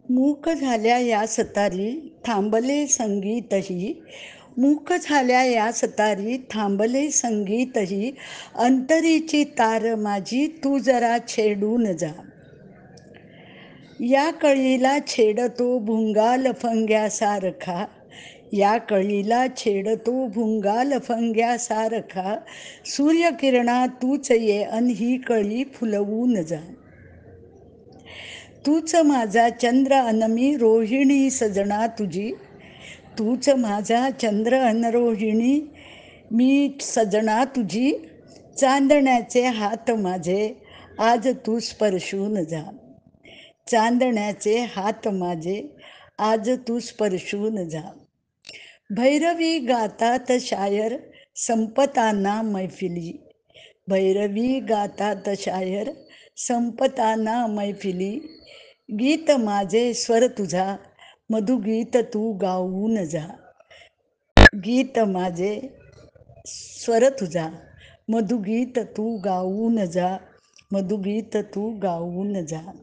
मूक झाल्या या सतारी थांबले संगीतही. मूक झाल्या या सतारी थांबले संगीतही. अंतरीची तार माझी तू जरा छेडून जा. या कळीला छेडतो भुंगा लफंग्यासारखा. या कळीला छेडतो भुंगा लफंग्यासारखा. सूर्यकिरणा तूच ये अन ही कळी फुलवून जा. तूच माझा चंद्र अन मी रोहिणी सजना तुझी. तूच माझा चंद्र अन रोहिणी मी सजना तुझी. चांदण्याचे हात माझे आज तू स्पर्शून जा. चांदण्याचे हात माझे आज तू स्पर्शून जा. भैरवी गातात शायर संपताना मैफिली. भैरवी गातात शायर संपताना मैफिली. गीत माझे स्वर तुझा मधुगीत तू गाऊन जा. गीत माझे स्वर तुझा मधुगीत तू गाऊन जा. मधुगीत तू गाऊन जा.